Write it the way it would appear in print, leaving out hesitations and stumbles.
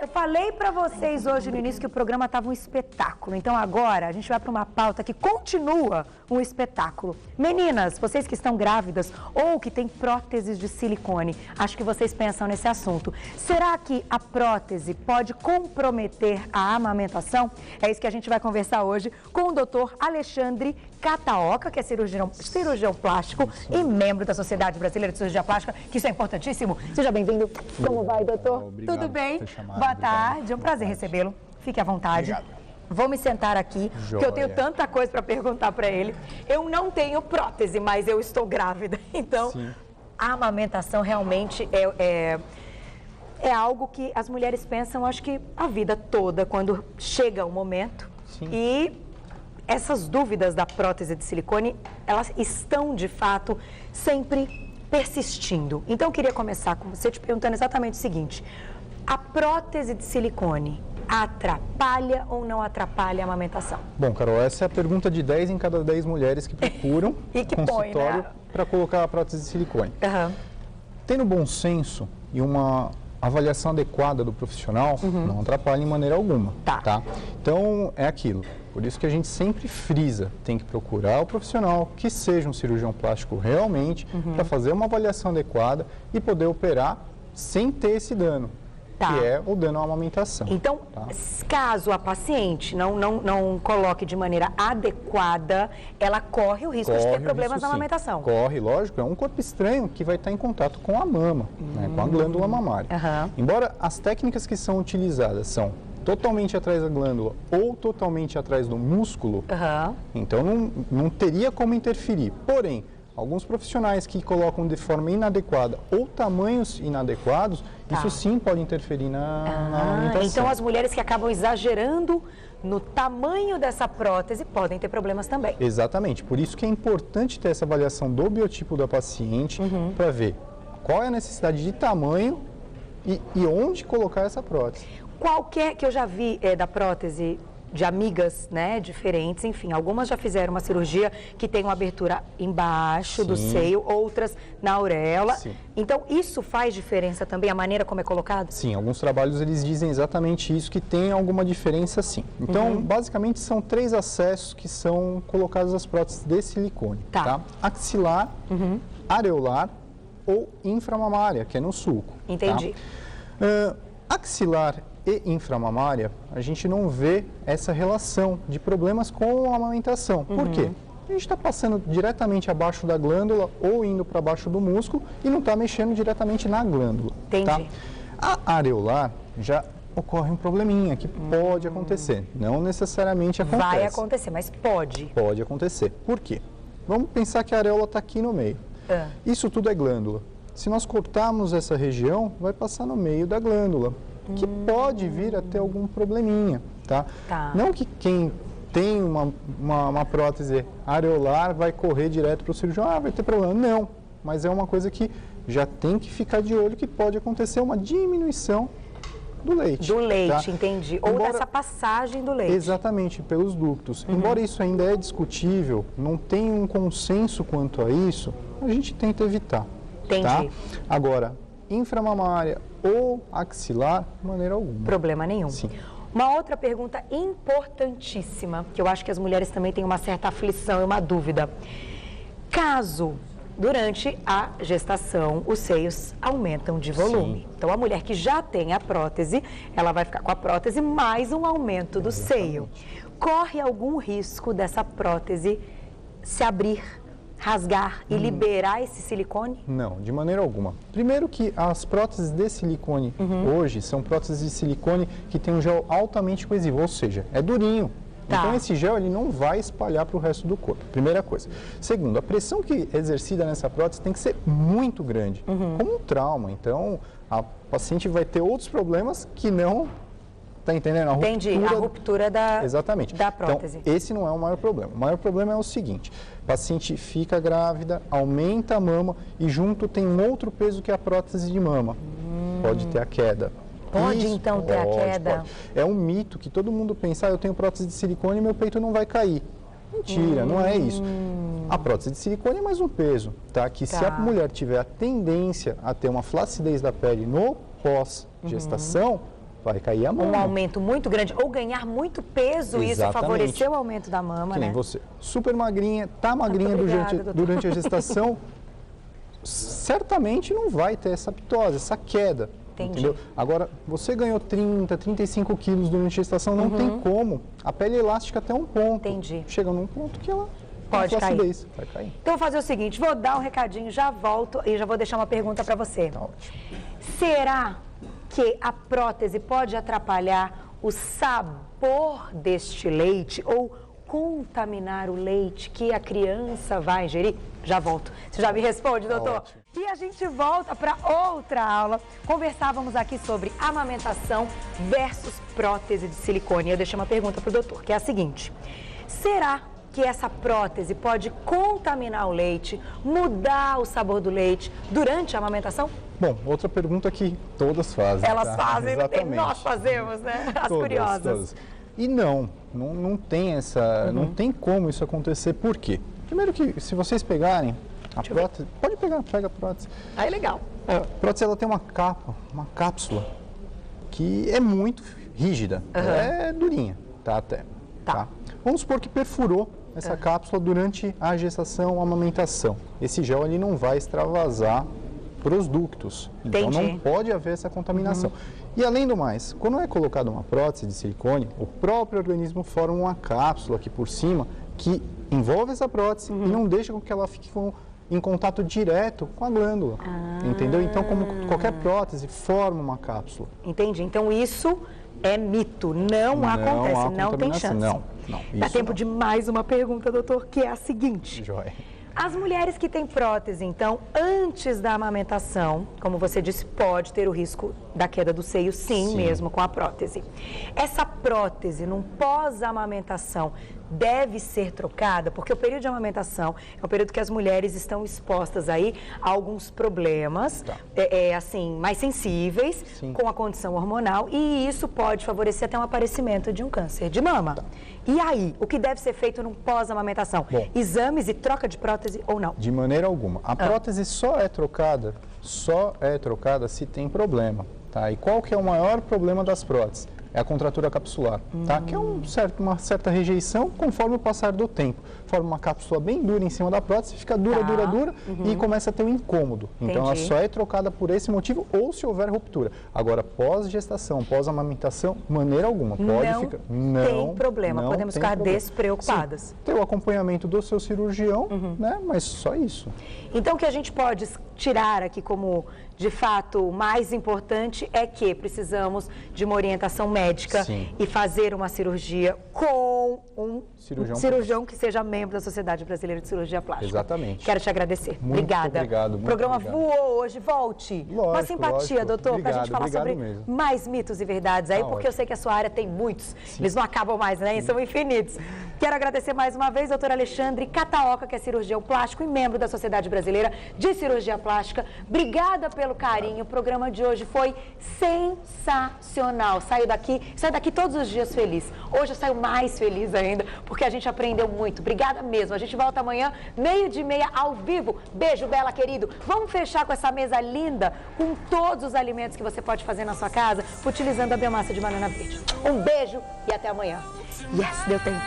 Eu falei para vocês hoje no início que o programa estava um espetáculo. Então agora a gente vai para uma pauta que continua um espetáculo. Meninas, vocês que estão grávidas ou que têm próteses de silicone, acho que vocês pensam nesse assunto. Será que a prótese pode comprometer a amamentação? É isso que a gente vai conversar hoje com o doutor Alexandre Cataoca, que é cirurgião plástico e membro da Sociedade Brasileira de Cirurgia Plástica, que isso é importantíssimo. Seja bem-vindo. Como vai, doutor? Obrigado. Tudo bem? Chamado, Boa tarde, é um prazer recebê-lo. Fique à vontade. Obrigado. Vou me sentar aqui, porque eu tenho tanta coisa para perguntar para ele. Eu não tenho prótese, mas eu estou grávida. Então, sim, a amamentação realmente é algo que as mulheres pensam, acho que a vida toda, quando chega o momento. Sim. E essas dúvidas da prótese de silicone, elas estão, de fato, sempre persistindo. Então, eu queria começar com você te perguntando exatamente o seguinte: a prótese de silicone atrapalha ou não atrapalha a amamentação? Bom, Carol, essa é a pergunta de 10 em cada 10 mulheres que procuram e que consultório, né, para colocar a prótese de silicone. Uhum. Tendo bom senso e uma avaliação adequada do profissional, não atrapalha em maneira alguma. Tá? Então, é aquilo. Por isso que a gente sempre frisa, tem que procurar o profissional que seja um cirurgião plástico realmente, para fazer uma avaliação adequada e poder operar sem ter esse dano, que é o dano à amamentação. Então, caso a paciente não coloque de maneira adequada, ela corre o risco de ter problemas na amamentação. Corre, lógico, é um corpo estranho que vai estar em contato com a mama, né, com a glândula mamária. Embora as técnicas que são utilizadas são totalmente atrás da glândula ou totalmente atrás do músculo, então não teria como interferir. Porém, alguns profissionais que colocam de forma inadequada ou tamanhos inadequados, isso sim pode interferir na amamentação. Então, as mulheres que acabam exagerando no tamanho dessa prótese podem ter problemas também. Exatamente. Por isso que é importante ter essa avaliação do biotipo da paciente para ver qual é a necessidade de tamanho e onde colocar essa prótese. Qualquer que eu já vi da prótese de amigas, né, diferentes, enfim, algumas já fizeram uma cirurgia que tem uma abertura embaixo do seio, outras na auréola. Então, isso faz diferença também, a maneira como é colocado? Sim, alguns trabalhos eles dizem exatamente isso, que tem alguma diferença sim. Então, basicamente são 3 acessos que são colocados as próteses de silicone, tá? Axilar, areolar ou inframamária, que é no sulco. Entendi. Axilar e inframamária, a gente não vê essa relação de problemas com a amamentação. Por quê? A gente está passando diretamente abaixo da glândula ou indo para baixo do músculo e não está mexendo diretamente na glândula. Entendi. A areolar já ocorre um probleminha que pode acontecer, não necessariamente acontece. Vai acontecer, mas pode. Pode acontecer. Por quê? Vamos pensar que a areola está aqui no meio. Isso tudo é glândula. Se nós cortarmos essa região, vai passar no meio da glândula, que pode vir a ter algum probleminha, tá? Não que quem tem uma prótese areolar vai correr direto para o cirurgião, vai ter problema. Não, mas é uma coisa que já tem que ficar de olho, que pode acontecer uma diminuição do leite. Do leite, entendi. Ou dessa passagem do leite. Exatamente, pelos ductos. Embora isso ainda é discutível, não tem um consenso quanto a isso, a gente tenta evitar. Entendi. Agora, inframamária ou axilar, de maneira alguma. Problema nenhum. Sim. Uma outra pergunta importantíssima, que eu acho que as mulheres também têm uma certa aflição e uma dúvida. Caso, durante a gestação, os seios aumentam de volume. Então, a mulher que já tem a prótese, ela vai ficar com a prótese mais um aumento do seio. Corre algum risco dessa prótese se abrir, rasgar e liberar esse silicone? Não, de maneira alguma. Primeiro que as próteses de silicone hoje são próteses de silicone que tem um gel altamente coesivo, ou seja, é durinho. Então esse gel ele não vai espalhar para o resto do corpo, primeira coisa. Segundo, a pressão que é exercida nessa prótese tem que ser muito grande, como um trauma. Então a paciente vai ter outros problemas que não... Está entendendo? Entendi, a ruptura da prótese. Então, esse não é o maior problema. O maior problema é o seguinte: o paciente fica grávida, aumenta a mama e junto tem um outro peso que é a prótese de mama. Pode ter a queda. Pode então ter a queda? Pode. É um mito que todo mundo pensa, eu tenho prótese de silicone e meu peito não vai cair. Mentira, não é isso. A prótese de silicone é mais um peso, tá? Que se a mulher tiver a tendência a ter uma flacidez da pele no pós-gestação, vai cair a mama. Um aumento muito grande, ou ganhar muito peso, Exatamente. Isso favoreceu o aumento da mama, que nem né? você, super magrinha, tá magrinha durante a gestação, certamente não vai ter essa ptose, essa queda. Entendi. Entendeu? Agora, você ganhou 30, 35 quilos durante a gestação, não tem como. A pele é elástica até um ponto. Entendi. Chega num ponto que ela pode cair. Vai cair. Então, vou fazer o seguinte, vou dar um recadinho, já volto e já vou deixar uma pergunta para você. Tá ótimo. Será que a prótese pode atrapalhar o sabor deste leite ou contaminar o leite que a criança vai ingerir? Já volto. Você já me responde, doutor? Ótimo. E a gente volta para outra aula. Conversávamos aqui sobre amamentação versus prótese de silicone. Eu deixei uma pergunta para o doutor, que é a seguinte. Será que essa prótese pode contaminar o leite, mudar o sabor do leite durante a amamentação? Bom, outra pergunta que todas fazem. Elas fazem, exatamente. Nós fazemos, né? As curiosas. Todas. E não tem essa, não tem como isso acontecer. Por quê? Primeiro que, se vocês pegarem a prótese, pode pegar, pega a prótese. Aí, legal. A prótese, ela tem uma cápsula, que é muito rígida, é durinha, tá, até. Tá. Vamos supor que perfurou essa cápsula durante a gestação, a amamentação. Esse gel ali não vai extravasar para os ductos, então não pode haver essa contaminação. E além do mais, quando é colocada uma prótese de silicone, o próprio organismo forma uma cápsula aqui por cima que envolve essa prótese e não deixa com que ela fique em contato direto com a glândula, entendeu? Então, como qualquer prótese, forma uma cápsula. Entendi. Então, isso é mito, não acontece, não tem chance. Não. Dá tempo de mais uma pergunta, doutor, que é a seguinte. Joia. As mulheres que têm prótese, então, antes da amamentação, como você disse, pode ter o risco da queda do seio, sim, mesmo com a prótese. Essa prótese, num pós-amamentação, deve ser trocada, porque o período de amamentação é um período que as mulheres estão expostas aí a alguns problemas, assim, mais sensíveis, com a condição hormonal, e isso pode favorecer até um aparecimento de um câncer de mama. E aí, o que deve ser feito no pós-amamentação? Exames e troca de prótese ou não? De maneira alguma. A prótese só é trocada se tem problema, tá? E qual que é o maior problema das próteses? É a contratura capsular, tá? Que é uma certa rejeição conforme o passar do tempo. Forma uma cápsula bem dura em cima da prótese, fica dura e começa a ter um incômodo. Então, ela só é trocada por esse motivo ou se houver ruptura. Agora, pós-gestação, pós-amamentação, maneira alguma. Não tem problema, podemos ficar despreocupadas. Sim, ter o acompanhamento do seu cirurgião, né? Mas só isso. Então, o que a gente pode tirar aqui como, de fato, o mais importante é que precisamos de uma orientação médica e fazer uma cirurgia com um cirurgião que seja membro da Sociedade Brasileira de Cirurgia Plástica. Exatamente. Quero te agradecer. Muito obrigada. Obrigado. O programa voou hoje. Volte. Uma simpatia, doutor, para a gente falar sobre mais mitos e verdades aí, porque eu sei que a sua área tem muitos. Eles não acabam mais, né? E são infinitos. Quero agradecer mais uma vez, doutor Alexandre Cataoca, que é cirurgião plástico e membro da Sociedade Brasileira de Cirurgia Plástica. Obrigada pelo carinho. O programa de hoje foi sensacional. Saio daqui todos os dias feliz. Hoje eu saio mais feliz ainda, porque a gente aprendeu muito. Obrigada mesmo. A gente volta amanhã, 12:30, ao vivo. Beijo, Bela, querido. Vamos fechar com essa mesa linda, com todos os alimentos que você pode fazer na sua casa, utilizando a biomassa de banana verde. Um beijo e até amanhã. Yes, deu tempo.